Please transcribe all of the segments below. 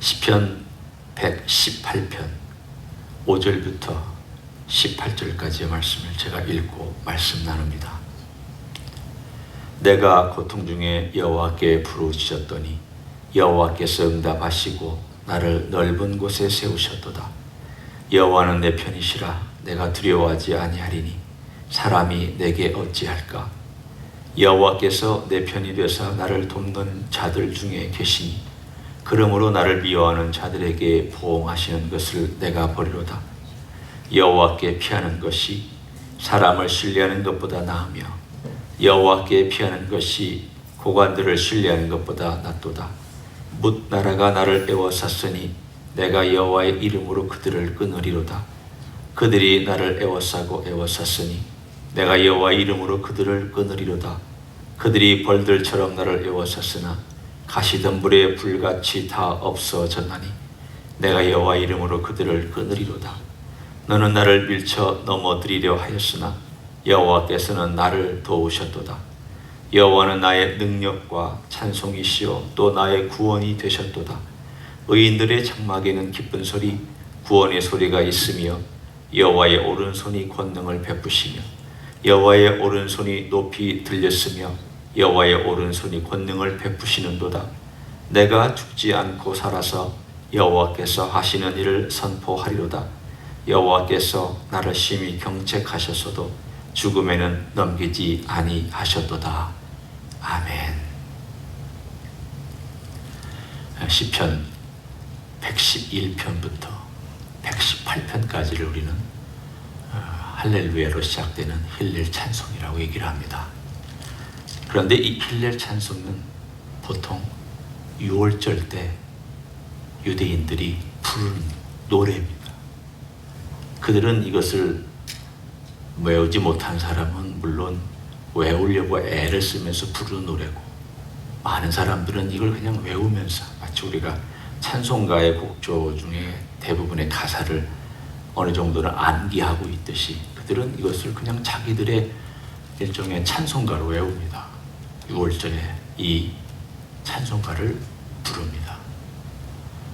시편 118편 5절부터 18절까지의 말씀을 제가 읽고 말씀 나눕니다. 내가 고통 중에 여호와께 부르짖었더니 여호와께서 응답하시고 나를 넓은 곳에 세우셨도다. 여호와는 내 편이시라. 내가 두려워하지 아니하리니 사람이 내게 어찌할까. 여호와께서 내 편이 되사 나를 돕는 자들 중에 계시니 그러므로 나를 미워하는 자들에게 보응하시는 것을 내가 버리로다. 여호와께 피하는 것이 사람을 신뢰하는 것보다 나으며 여호와께 피하는 것이 고관들을 신뢰하는 것보다 낫도다. 뭇 나라가 나를 애워쌌으니 내가 여호와의 이름으로 그들을 끊으리로다. 그들이 나를 애워싸고 애워쌌으니 내가 여호와의 이름으로 그들을 끊으리로다. 그들이 벌들처럼 나를 애워쌌으나 가시덤불에 불같이 다 없어졌나니 내가 여호와의 이름으로 그들을 끊으리로다. 너는 나를 밀쳐 넘어뜨리려 하였으나 여호와께서는 나를 도우셨도다. 여호와는 나의 능력과 찬송이시요 또 나의 구원이 되셨도다. 의인들의 장막에는 기쁜 소리, 구원의 소리가 있으며 여호와의 오른손이 권능을 베푸시며 여호와의 오른손이 높이 들렸으며 여호와의 오른손이 권능을 베푸시는도다. 내가 죽지 않고 살아서 여호와께서 하시는 일을 선포하리로다. 여호와께서 나를 심히 경책하셨어도 죽음에는 넘기지 아니하셨도다. 아멘. 시편 111편부터 118편까지를 우리는 할렐루야로 시작되는 힐렐 찬송이라고 얘기를 합니다. 그런데 이 힐렐 찬송은 보통 6월절 때 유대인들이 부르는 노래입니다. 그들은 이것을 외우지 못한 사람은 물론 외우려고 애를 쓰면서 부르는 노래고, 많은 사람들은 이걸 그냥 외우면서 마치 우리가 찬송가의 곡조 중에 대부분의 가사를 어느 정도는 암기하고 있듯이 그들은 이것을 그냥 자기들의 일종의 찬송가로 외웁니다. 6월절에 이 찬송가를 부릅니다.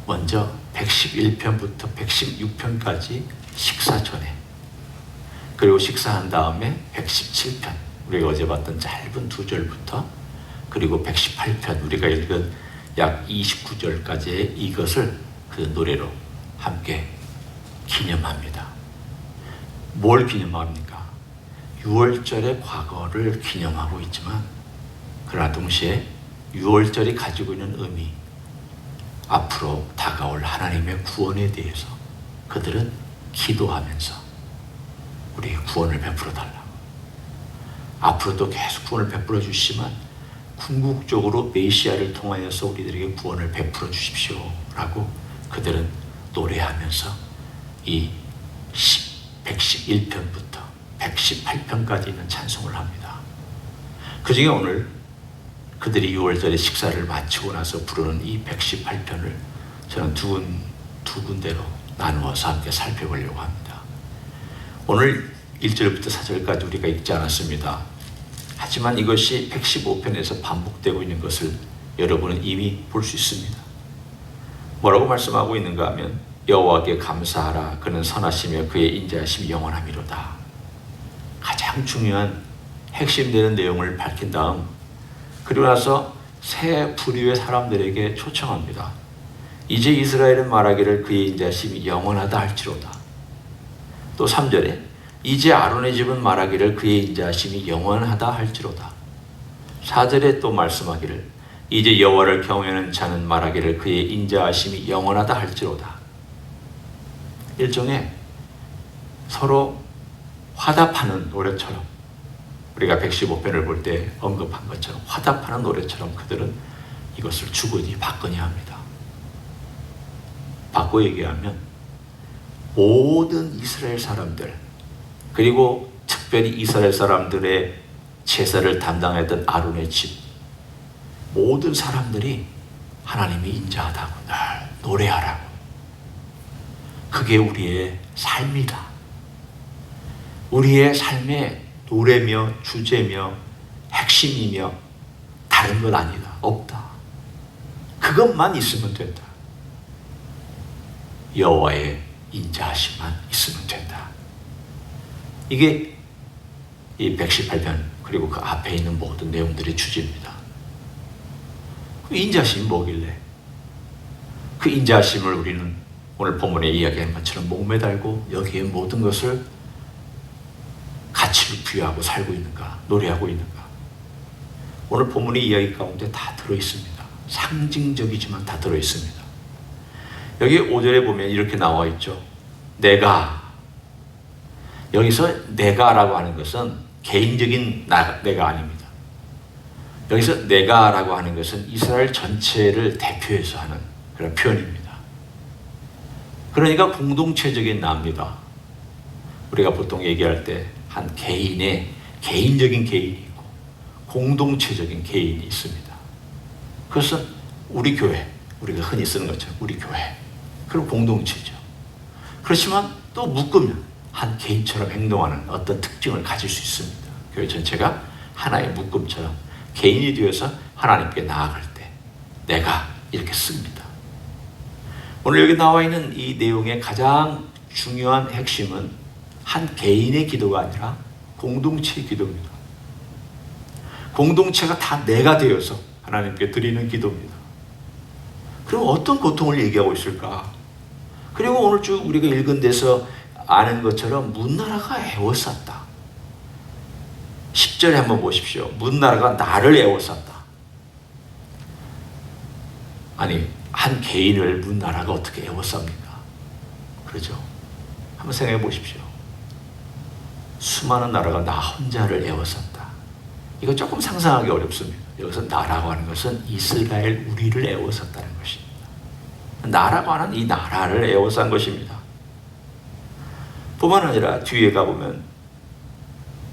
먼저 111편부터 116편까지 식사 전에, 그리고 식사한 다음에 117편, 우리가 어제 봤던 짧은 2절부터, 그리고 118편, 우리가 읽은 약 29절까지의 이것을 그 노래로 함께 기념합니다. 뭘 기념합니까? 6월절의 과거를 기념하고 있지만, 그러나 동시에 6월절이 가지고 있는 의미, 앞으로 다가올 하나님의 구원에 대해서 그들은 기도하면서 우리의 구원을 베풀어 달라고, 앞으로도 계속 구원을 베풀어 주시지만 궁극적으로 메시아를 통하여서 우리들에게 구원을 베풀어 주십시오 라고 그들은 노래하면서 이 111편부터 118편까지 있는 찬송을 합니다. 그 중에 오늘 그들이 6월절에 식사를 마치고 나서 부르는 이 118편을 저는 두 군데로 나누어서 함께 살펴보려고 합니다. 오늘 1절부터 4절까지 우리가 읽지 않았습니다. 하지만 이것이 115편에서 반복되고 있는 것을 여러분은 이미 볼 수 있습니다. 뭐라고 말씀하고 있는가 하면, 여호와께 감사하라. 그는 선하시며 그의 인자하심이 영원함이로다. 가장 중요한 핵심되는 내용을 밝힌 다음, 그리고 나서 새 부류의 사람들에게 초청합니다. 이제 이스라엘은 말하기를 그의 인자하심이 영원하다 할지로다. 또 3절에 이제 아론의 집은 말하기를 그의 인자하심이 영원하다 할지로다. 4절에 또 말씀하기를 이제 여호와를 경외하는 자는 말하기를 그의 인자하심이 영원하다 할지로다. 일종의 서로 화답하는 노래처럼, 우리가 115편을 볼 때 언급한 것처럼 화답하는 노래처럼 그들은 이것을 주거니 받거니 합니다. 바꿔 얘기하면 모든 이스라엘 사람들, 그리고 특별히 이스라엘 사람들의 제사를 담당했던 아론의 집, 모든 사람들이 하나님이 인자하다고 늘 노래하라고. 그게 우리의 삶이다. 우리의 삶의 노래며 주제며 핵심이며 다른 것 아니다. 없다. 그것만 있으면 된다. 여호와의 인자하심만 있으면 된다. 이게 이 118편 그리고 그 앞에 있는 모든 내용들의 주제입니다. 그 인자하심이 뭐길래? 그 인자하심을 우리는 오늘 본문에 이야기한 것처럼 목매달고 여기에 모든 것을 가치를 부여하고 살고 있는가, 노래하고 있는가? 오늘 본문의 이야기 가운데 다 들어있습니다. 상징적이지만 다 들어있습니다. 여기 5절에 보면 이렇게 나와 있죠. 내가. 여기서 내가라고 하는 것은 개인적인 내가 아닙니다. 여기서 내가라고 하는 것은 이스라엘 전체를 대표해서 하는 그런 표현입니다. 그러니까 공동체적인 나입니다. 우리가 보통 얘기할 때 한 개인의 개인적인 개인이 있고 공동체적인 개인이 있습니다. 그것은 우리 교회, 우리가 흔히 쓰는 것처럼 우리 교회, 그리고 공동체죠. 그렇지만 또 묶으면 한 개인처럼 행동하는 어떤 특징을 가질 수 있습니다. 교회 전체가 하나의 묶음처럼 개인이 되어서 하나님께 나아갈 때 내가 이렇게 씁니다. 오늘 여기 나와 있는 이 내용의 가장 중요한 핵심은 한 개인의 기도가 아니라 공동체의 기도입니다. 공동체가 다 내가 되어서 하나님께 드리는 기도입니다. 그럼 어떤 고통을 얘기하고 있을까? 그리고 오늘 쭉 우리가 읽은 데서 아는 것처럼 문나라가 애워쌌다. 10절에 한번 보십시오. 문나라가 나를 애워쌌다. 아니, 한 개인을 문나라가 어떻게 애워쌉니까? 그렇죠? 한번 생각해 보십시오. 수많은 나라가 나 혼자를 애워쌌다. 이거 조금 상상하기 어렵습니다. 여기서 나라고 하는 것은 이스라엘 우리를 애워쌌다는 것입니다. 나라고 하는 이 나라를 애워싼 것입니다. 뿐만 아니라 뒤에 가보면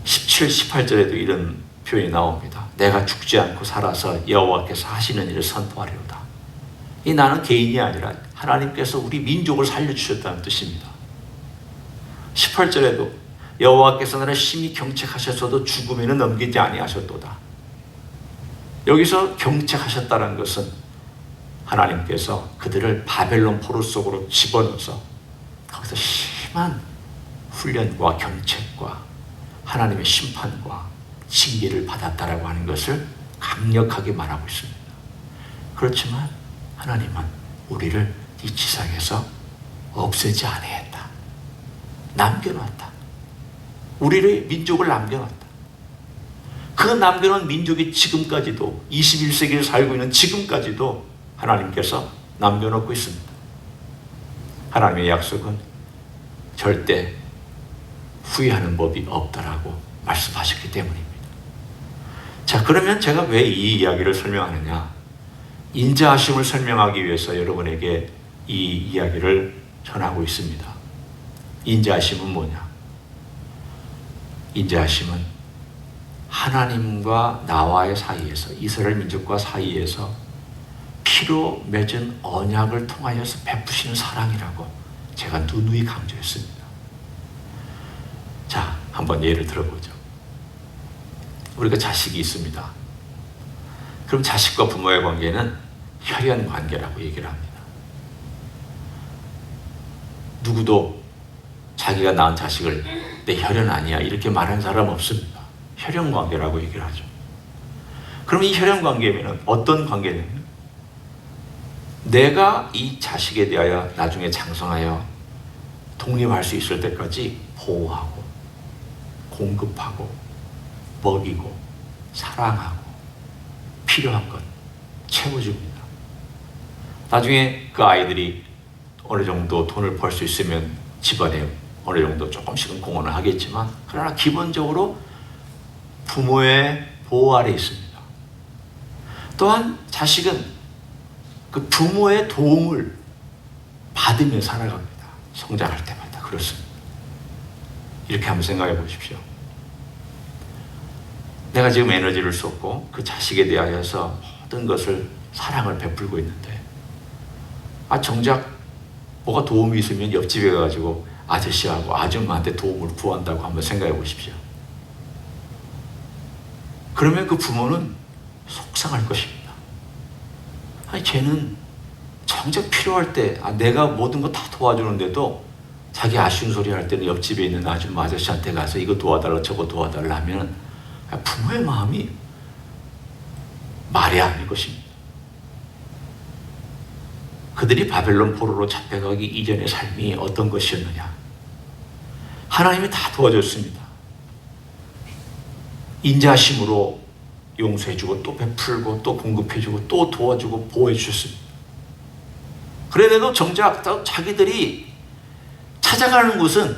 17, 18절에도 이런 표현이 나옵니다. 내가 죽지 않고 살아서 여호와께서 하시는 일을 선포하리로다. 이 나는 개인이 아니라 하나님께서 우리 민족을 살려주셨다는 뜻입니다. 18절에도 여호와께서 나를 심히 경책하셨어도 죽음에는 넘기지 아니하셨도다. 여기서 경책하셨다는 것은 하나님께서 그들을 바벨론 포로 속으로 집어넣어서 거기서 심한 훈련과 경책과 하나님의 심판과 징계를 받았다라고 하는 것을 강력하게 말하고 있습니다. 그렇지만 하나님은 우리를 이 지상에서 없애지 아니했다. 남겨놨다. 우리를 민족을 남겨놨다. 그 남겨놓은 민족이 지금까지도 21세기를 살고 있는 지금까지도 하나님께서 남겨놓고 있습니다. 하나님의 약속은 절대 후회하는 법이 없다라고 말씀하셨기 때문입니다. 자, 그러면 제가 왜 이 이야기를 설명하느냐? 인자하심을 설명하기 위해서 여러분에게 이 이야기를 전하고 있습니다. 인자하심은 뭐냐? 인자하심은 하나님과 나와의 사이에서, 이스라엘 민족과 사이에서 피로 맺은 언약을 통하여서 베푸시는 사랑이라고 제가 누누이 강조했습니다. 자, 한번 예를 들어보죠. 우리가 자식이 있습니다. 그럼 자식과 부모의 관계는 혈연 관계라고 얘기를 합니다. 누구도 자기가 낳은 자식을 내 혈연 아니야 이렇게 말하는 사람 없습니다. 혈연 관계라고 얘기를 하죠. 그럼 이 혈연 관계면 어떤 관계냐면 내가 이 자식에 대하여 나중에 장성하여 독립할 수 있을 때까지 보호하고 공급하고 먹이고 사랑하고 필요한 것 채워줍니다. 나중에 그 아이들이 어느 정도 돈을 벌 수 있으면 집안에 어느 정도 조금씩은 공헌을 하겠지만 그러나 기본적으로 부모의 보호 아래 있습니다. 또한 자식은 그 부모의 도움을 받으며 살아갑니다. 성장할 때마다 그렇습니다. 이렇게 한번 생각해 보십시오. 내가 지금 에너지를 쏟고 그 자식에 대하여서 모든 것을 사랑을 베풀고 있는데 정작 뭐가 도움이 있으면 옆집에 가가지고 아저씨하고 아줌마한테 도움을 구한다고 한번 생각해 보십시오. 그러면 그 부모는 속상할 것입니다. 쟤는 정작 필요할 때 내가 모든 거 다 도와주는데도 자기 아쉬운 소리 할 때는 옆집에 있는 아줌마 아저씨한테 가서 이거 도와달라 저거 도와달라 하면 부모의 마음이 말이 아닐 것입니다. 그들이 바벨론 포로로 잡혀가기 이전의 삶이 어떤 것이었느냐? 하나님이 다 도와줬습니다. 인자심으로 용서해주고 또 베풀고 또 공급해주고 또 도와주고 보호해주셨습니다. 그런데도 정작 자기들이 찾아가는 곳은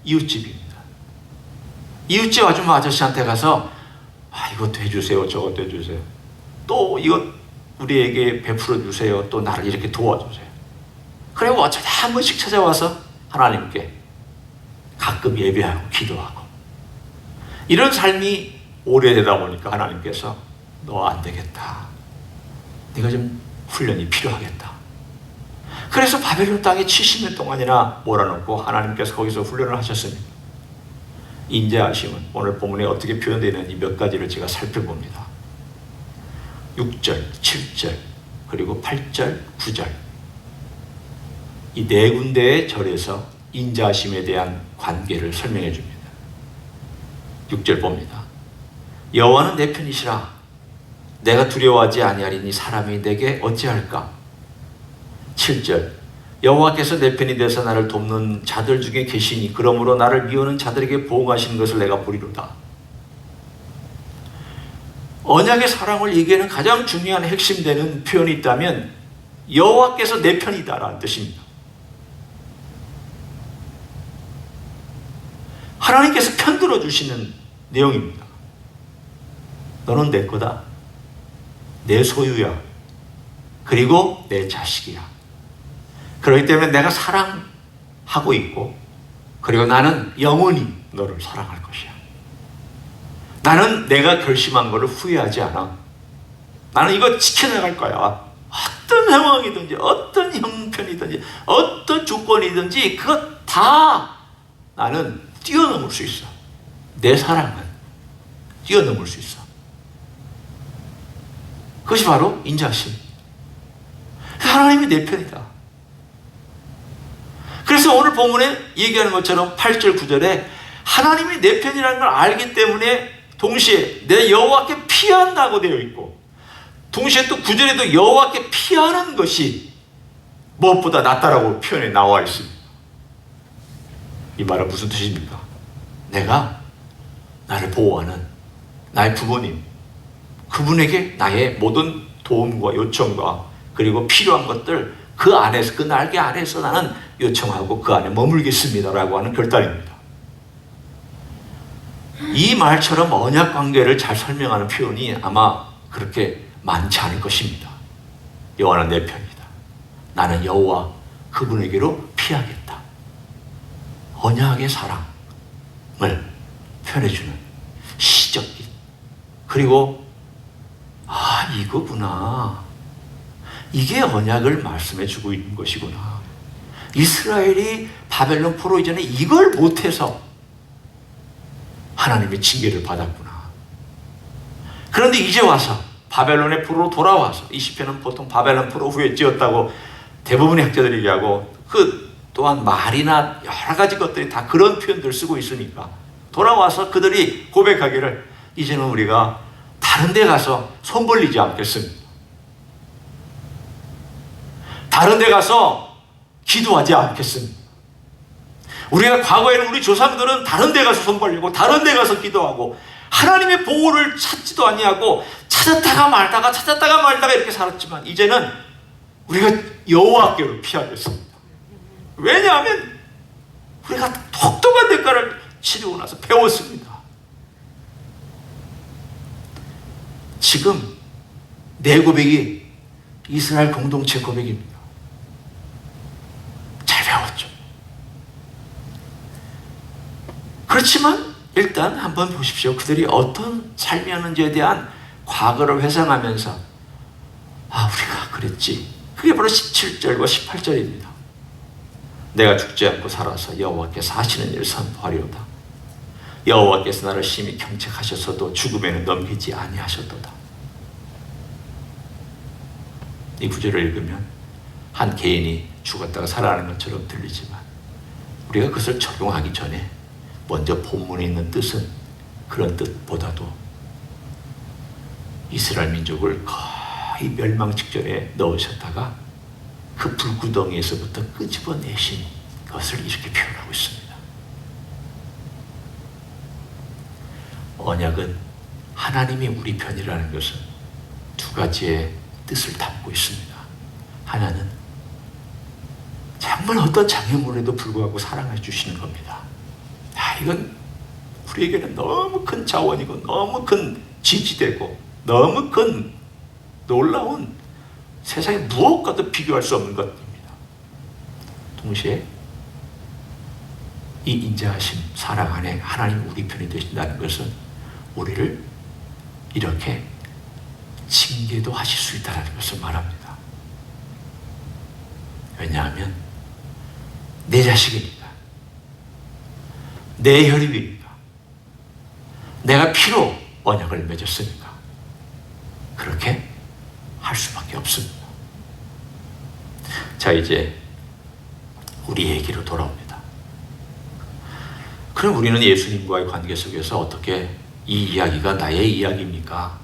이웃집입니다. 이웃집 아줌마 아저씨한테 가서 이것도 해주세요 저것도 해주세요 또 이것 우리에게 베풀어 주세요 또 나를 이렇게 도와주세요. 그리고 어쩌다 한 번씩 찾아와서 하나님께 가끔 예배하고 기도하고 이런 삶이 오래되다 보니까 하나님께서 너 안 되겠다. 네가 좀 훈련이 필요하겠다. 그래서 바벨론 땅에 70년 동안이나 몰아넣고 하나님께서 거기서 훈련을 하셨습니다. 인자하심은 오늘 본문에 어떻게 표현되어 있는지 몇 가지를 제가 살펴봅니다. 6절, 7절, 그리고 8절, 9절 이 네 군데의 절에서 인자하심에 대한 관계를 설명해 줍니다. 6절 봅니다. 여호와는 내 편이시라 내가 두려워하지 아니하리니 사람이 내게 어찌할까? 7절 여호와께서 내 편이 되어서 나를 돕는 자들 중에 계시니 그러므로 나를 미워하는 자들에게 보응하시는 것을 내가 보리로다. 언약의 사랑을 얘기하는 가장 중요한 핵심되는 표현이 있다면 여호와께서 내 편이다라는 뜻입니다. 하나님께서 편들어 주시는 내용입니다. 너는 내 거다. 내 소유야. 그리고 내 자식이야. 그렇기 때문에 내가 사랑하고 있고 그리고 나는 영원히 너를 사랑할 것이야. 나는 내가 결심한 것을 후회하지 않아. 나는 이거 지켜나갈 거야. 어떤 상황이든지 어떤 형편이든지 어떤 조건이든지 그것 다 나는 뛰어넘을 수 있어. 내 사랑은 뛰어넘을 수 있어. 그것이 바로 인자심. 하나님이 내 편이다. 그래서 오늘 본문에 얘기하는 것처럼 8절 9절에 하나님이 내 편이라는 걸 알기 때문에 동시에 내 여호와께 피한다고 되어 있고 동시에 또 9절에도 여호와께 피하는 것이 무엇보다 낫다라고 표현에 나와 있습니다. 이 말은 무슨 뜻입니까? 내가 나를 보호하는 나의 부모님 그분에게 나의 모든 도움과 요청과 그리고 필요한 것들 그 안에서 그 날개 안에서 나는 요청하고 그 안에 머물겠습니다라고 하는 결단입니다. 이 말처럼 언약 관계를 잘 설명하는 표현이 아마 그렇게 많지 않을 것입니다. 여호와는 내 편이다. 나는 여호와 그분에게로 피하겠다. 언약의 사랑을 표현해주는 시적인 그리고 이거구나. 이게 언약을 말씀해주고 있는 것이구나. 이스라엘이 바벨론 포로 이전에 이걸 못해서 하나님의 징계를 받았구나. 그런데 이제 와서 바벨론의 포로로 돌아와서 이 시편은 보통 바벨론 포로 후에 지었다고 대부분의 학자들이 얘기하고 그 또한 말이나 여러 가지 것들이 다 그런 표현들을 쓰고 있으니까 돌아와서 그들이 고백하기를 이제는 우리가 다른 데 가서 손 벌리지 않겠습니다. 다른 데 가서 기도하지 않겠습니다. 우리가 과거에는 우리 조상들은 다른 데 가서 손 벌리고 다른 데 가서 기도하고 하나님의 보호를 찾지도 아니하고 찾았다가 말다가 이렇게 살았지만 이제는 우리가 여호와께로 피하겠습니다. 왜냐하면 우리가 똑똑한 대가를 치르고 나서 배웠습니다. 지금 내 고백이 이스라엘 공동체 고백입니다. 잘 배웠죠. 그렇지만 일단 한번 보십시오. 그들이 어떤 삶이었는지에 대한 과거를 회상하면서 우리가 그랬지. 그게 바로 17절과 18절입니다. 내가 죽지 않고 살아서 여호와께서 하시는 일을 선포하리로다. 여호와께서 나를 심히 경책하셨어도 죽음에는 넘기지 아니하셨도다. 이 구절을 읽으면 한 개인이 죽었다가 살아나는 것처럼 들리지만 우리가 그것을 적용하기 전에 먼저 본문에 있는 뜻은 그런 뜻보다도 이스라엘 민족을 거의 멸망 직전에 넣으셨다가 그 불구덩이에서부터 끄집어내신 것을 이렇게 표현하고 있습니다. 언약은 하나님이 우리 편이라는 것은 두 가지의 뜻을 담고 있습니다. 하나는 정말 어떤 장애물에도 불구하고 사랑해 주시는 겁니다. 이건 우리에게는 너무 큰 자원이고 너무 큰 지지되고 너무 큰 놀라운 세상에 무엇과도 비교할 수 없는 것입니다. 동시에 이 인자하심, 사랑 안에 하나님 우리 편이 되신다는 것은 우리를 이렇게 징계도 하실 수 있다는 것을 말합니다. 왜냐하면 내 자식이니까, 내 혈육이니까, 내가 피로 언약을 맺었으니까 그렇게 할 수밖에 없습니다. 자, 이제 우리 얘기로 돌아옵니다. 그럼 우리는 예수님과의 관계 속에서 어떻게 이 이야기가 나의 이야기입니까?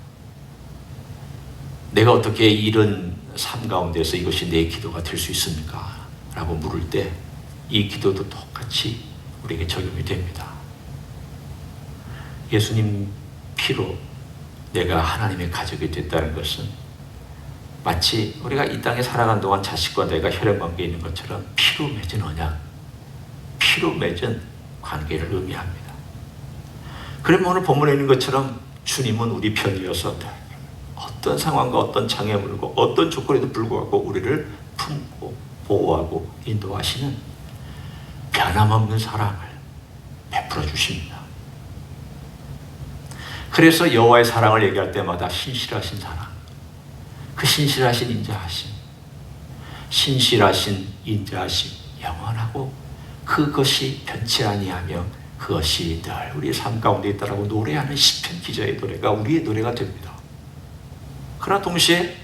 내가 어떻게 이런 삶 가운데서 이것이 내 기도가 될 수 있습니까? 라고 물을 때 이 기도도 똑같이 우리에게 적용이 됩니다. 예수님 피로 내가 하나님의 가족이 됐다는 것은 마치 우리가 이 땅에 살아간 동안 자식과 내가 혈연관계에 있는 것처럼 피로 맺은 언약, 피로 맺은 관계를 의미합니다. 그러면 오늘 본문에 있는 것처럼 주님은 우리 편이어서 어떤 상황과 어떤 장애물과 어떤 조건에도 불구하고 우리를 품고 보호하고 인도하시는 변함없는 사랑을 베풀어 주십니다. 그래서 여호와의 사랑을 얘기할 때마다 신실하신 사랑, 그 신실하신 인자하심, 신실하신 인자하심 영원하고 그것이 변치 아니하며 그것이 늘 우리의 삶 가운데 있다라고 노래하는 시편 기자의 노래가 우리의 노래가 됩니다. 그러나 동시에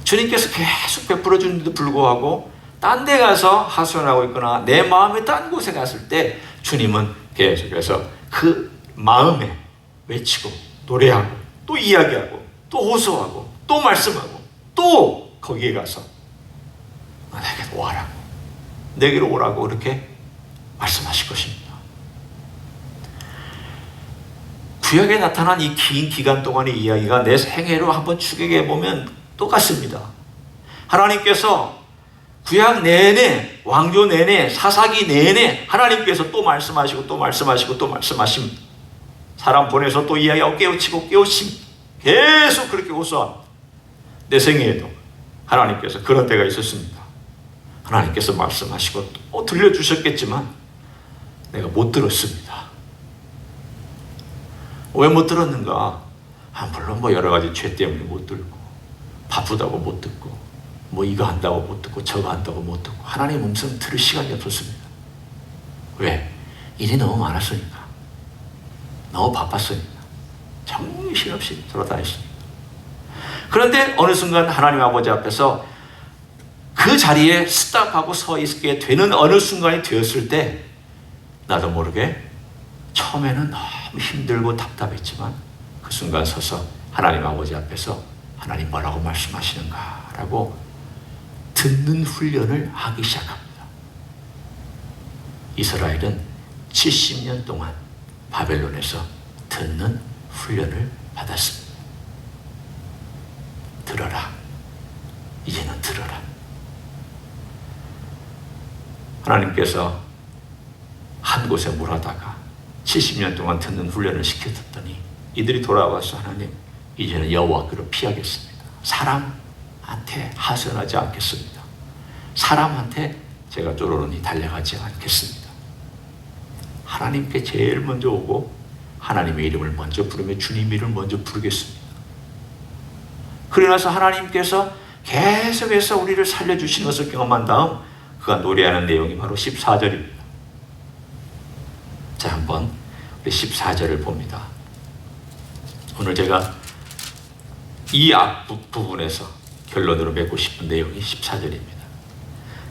주님께서 계속 베풀어 주는데도 불구하고 딴 데 가서 하소연하고 있거나 내 마음이 딴 곳에 갔을 때 주님은 계속해서 그 마음에 외치고 노래하고 또 이야기하고 또 호소하고 또 말씀하고 또 거기에 가서 내게 오라고, 내게로 오라고 이렇게 말씀하실 것입니다. 구약에 나타난 이 긴 기간 동안의 이야기가 내 생애로 한번 추격해 보면 똑같습니다. 하나님께서 구약 내내, 왕조 내내, 사사기 내내 하나님께서 또 말씀하시고 또 말씀하시고 또 말씀하십니다. 사람 보내서 또 이야기하고 깨우치고 깨우침, 계속 그렇게 호소합니다. 내 생애에도 하나님께서 그런 때가 있었습니다. 하나님께서 말씀하시고 또 들려주셨겠지만 내가 못 들었습니다. 왜 못 들었는가? 물론 여러 가지 죄 때문에 못 들고, 바쁘다고 못 듣고, 이거 한다고 못 듣고, 저거 한다고 못 듣고, 하나님의 음성 들을 시간이 없었습니다. 왜? 일이 너무 많았으니까. 너무 바빴으니까. 정신없이 돌아다녔습니다. 그런데 어느 순간 하나님 아버지 앞에서 그 자리에 스탑하고 서 있게 되는 어느 순간이 되었을 때 나도 모르게 처음에는 너무 힘들고 답답했지만 그 순간 서서 하나님 아버지 앞에서 하나님 뭐라고 말씀하시는가 라고 듣는 훈련을 하기 시작합니다. 이스라엘은 70년 동안 바벨론에서 듣는 훈련을 받았습니다. 들어라. 이제는 들어라. 하나님께서 한 곳에 몰아다가 70년 동안 듣는 훈련을 시켜줬더니 이들이 돌아와서 하나님, 이제는 여호와께로 피하겠습니다. 사람한테 하소연하지 않겠습니다. 사람한테 제가 쪼르르니 달려가지 않겠습니다. 하나님께 제일 먼저 오고 하나님의 이름을 먼저 부르며 주님 이름을 먼저 부르겠습니다. 그러고 나서 하나님께서 계속해서 우리를 살려주신 것을 경험한 다음 그가 노래하는 내용이 바로 14절입니다. 자, 한번 우리 14절을 봅니다. 오늘 제가 이 앞부분에서 결론으로 맺고 싶은 내용이 14절입니다.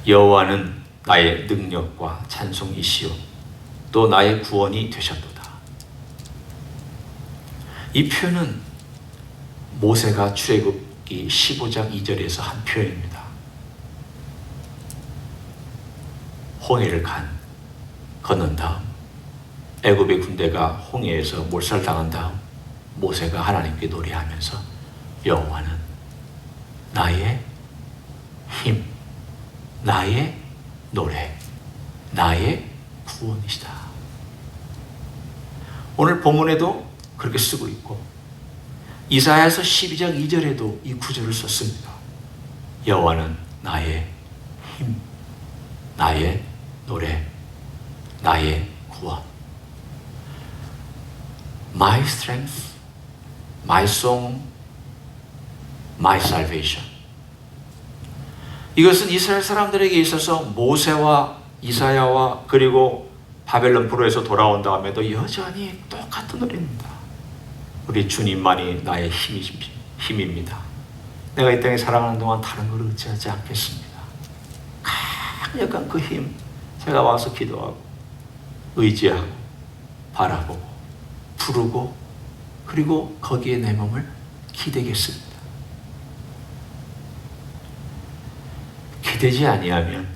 여호와는 나의 능력과 찬송이시요 또 나의 구원이 되셨도다. 이 표현은 모세가 출애굽기 15장 2절에서 한 표현입니다. 홍해를 건넌 다음 애굽의 군대가 홍해에서 몰살당한 다음 모세가 하나님께 노래하면서 여호와는 나의 힘, 나의 노래, 나의 구원이시다. 오늘 본문에도 그렇게 쓰고 있고 이사야서 12장 2절에도 이 구절을 썼습니다. 여호와는 나의 힘, 나의 노래, 나의 구원. My strength, my song, my salvation. 이것은 이스라엘 사람들에게 있어서 모세와 이사야와 그리고 바벨론 포로에서 돌아온 다음에도 여전히 똑같은 노래입니다. 우리 주님만이 나의 힘입니다. 내가 이 땅에 살아가는 동안 다른 걸 의지하지 않겠습니다. 강력한 그 힘, 제가 와서 기도하고 의지하고 바라보고 부르고 그리고 거기에 내 몸을 기대겠습니다. 기대지 아니하면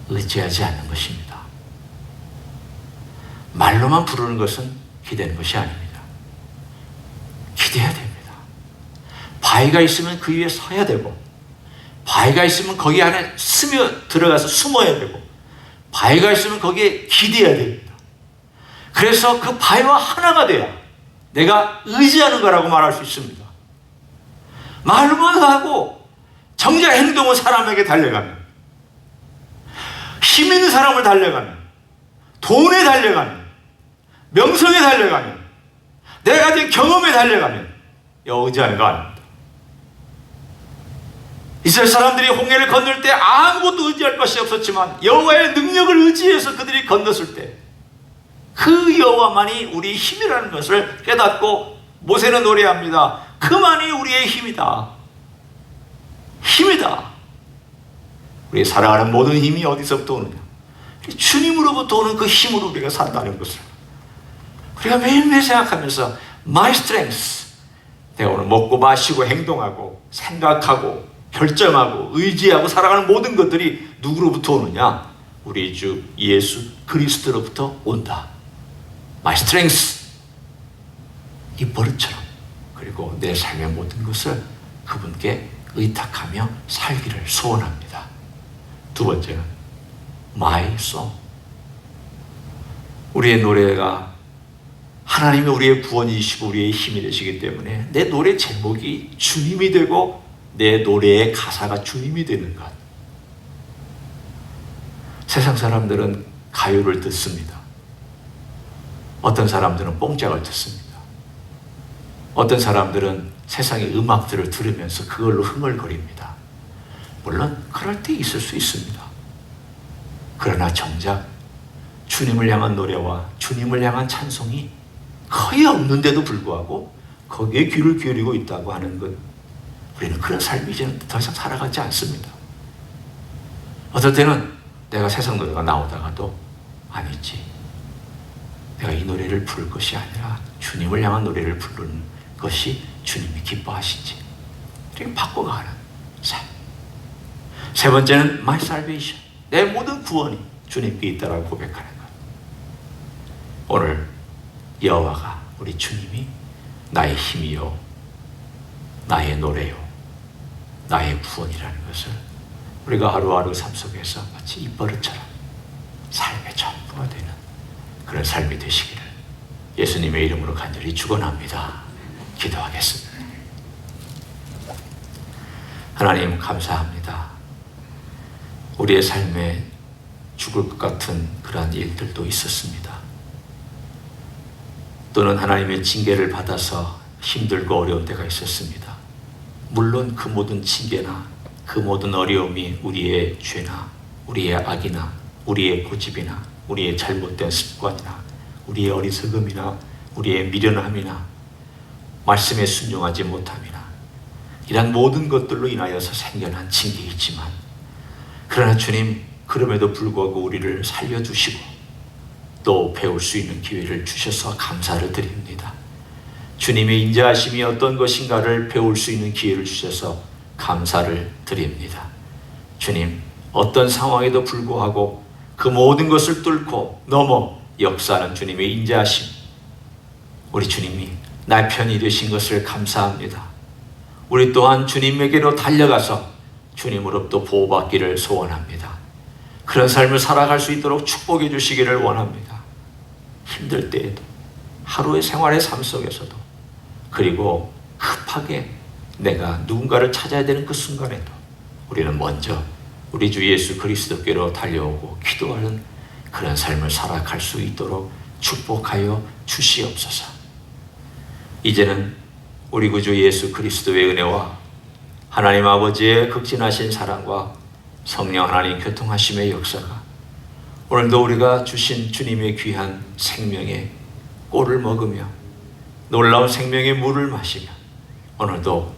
의지하지 않는 것입니다. 말로만 부르는 것은 기대는 것이 아닙니다. 기대해야 됩니다. 바위가 있으면 그 위에 서야 되고 바위가 있으면 거기 안에 들어가서 숨어야 되고 바위가 있으면 거기에 기대해야 됩니다. 그래서 그 바위와 하나가 돼야 내가 의지하는 거라고 말할 수 있습니다. 말만 하고 정작 행동은 사람에게 달려가면 힘 있는 사람을 달려가면 돈에 달려가면 명성에 달려가면 내가 가진 경험에 달려가면 의지하는 거 아닙니다. 이스라엘 사람들이 홍해를 건널 때 아무것도 의지할 것이 없었지만 여호와의 능력을 의지해서 그들이 건넜을 때 그 여호와만이 우리의 힘이라는 것을 깨닫고 모세는 노래합니다. 그만이 우리의 힘이다. 힘이다. 우리 살아가는 모든 힘이 어디서부터 오느냐? 주님으로부터 오는 그 힘으로 우리가 산다는 것을 우리가 매일매일 생각하면서 My strength, 내가 오늘 먹고 마시고 행동하고 생각하고 결정하고 의지하고 살아가는 모든 것들이 누구로부터 오느냐? 우리 주 예수 그리스도로부터 온다. My strength, 이 버릇처럼 그리고 내 삶의 모든 것을 그분께 의탁하며 살기를 소원합니다. 두 번째는 My song, 우리의 노래가 하나님이 우리의 구원이시고 우리의 힘이 되시기 때문에 내 노래 제목이 주님이 되고 내 노래의 가사가 주님이 되는 것. 세상 사람들은 가요를 듣습니다. 어떤 사람들은 뽕짝을 듣습니다. 어떤 사람들은 세상의 음악들을 들으면서 그걸로 흥얼거립니다. 물론 그럴 때 있을 수 있습니다. 그러나 정작 주님을 향한 노래와 주님을 향한 찬송이 거의 없는데도 불구하고 거기에 귀를 기울이고 있다고 하는 것, 우리는 그런 삶이 이제는 더 이상 살아가지 않습니다. 어떨 때는 내가 세상 노래가 나오다가도 아니지, 내가 이 노래를 부를 것이 아니라 주님을 향한 노래를 부르는 것이 주님이 기뻐하시지, 이렇게 바꿔가는 삶. 세 번째는 My salvation, 내 모든 구원이 주님께 있다라고 고백하는 것. 오늘 여호와가 우리 주님이 나의 힘이요 나의 노래요 나의 구원이라는 것을 우리가 하루하루 삶 속에서 마치 입버릇처럼 삶의 전부가 되는 그런 삶이 되시기를 예수님의 이름으로 간절히 축원합니다. 기도하겠습니다. 하나님 감사합니다. 우리의 삶에 죽을 것 같은 그러한 일들도 있었습니다. 또는 하나님의 징계를 받아서 힘들고 어려운 때가 있었습니다. 물론 그 모든 징계나 그 모든 어려움이 우리의 죄나 우리의 악이나 우리의 고집이나 우리의 잘못된 습관이나 우리의 어리석음이나 우리의 미련함이나 말씀에 순종하지 못함이나 이런 모든 것들로 인하여서 생겨난 징계이지만, 그러나 주님, 그럼에도 불구하고 우리를 살려주시고 또 배울 수 있는 기회를 주셔서 감사를 드립니다. 주님의 인자하심이 어떤 것인가를 배울 수 있는 기회를 주셔서 감사를 드립니다. 주님, 어떤 상황에도 불구하고 그 모든 것을 뚫고 넘어 역사하는 주님의 인자하심, 우리 주님이 나의 편이 되신 것을 감사합니다. 우리 또한 주님에게로 달려가서 주님으로부터 보호받기를 소원합니다. 그런 삶을 살아갈 수 있도록 축복해 주시기를 원합니다. 힘들 때에도, 하루의 생활의 삶 속에서도, 그리고 급하게 내가 누군가를 찾아야 되는 그 순간에도 우리는 먼저 우리 주 예수 그리스도께로 달려오고 기도하는 그런 삶을 살아갈 수 있도록 축복하여 주시옵소서. 이제는 우리 구주 예수 그리스도의 은혜와 하나님 아버지의 극진하신 사랑과 성령 하나님 교통하심의 역사가 오늘도 우리가 주신 주님의 귀한 생명의 꼴을 먹으며 놀라운 생명의 물을 마시며 오늘도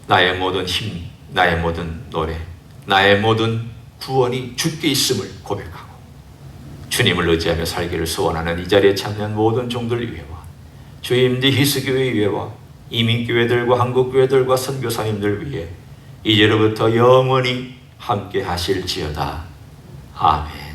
나의 모든 힘, 나의 모든 노래, 나의 모든 구원이 주께 있음을 고백하고 주님을 의지하며 살기를 소원하는 이 자리에 참여한 모든 종들 위해와 주의 임디 히스교회 위해와 이민교회들과 한국교회들과 선교사님들 위해 이제로부터 영원히 함께 하실지어다. 아멘.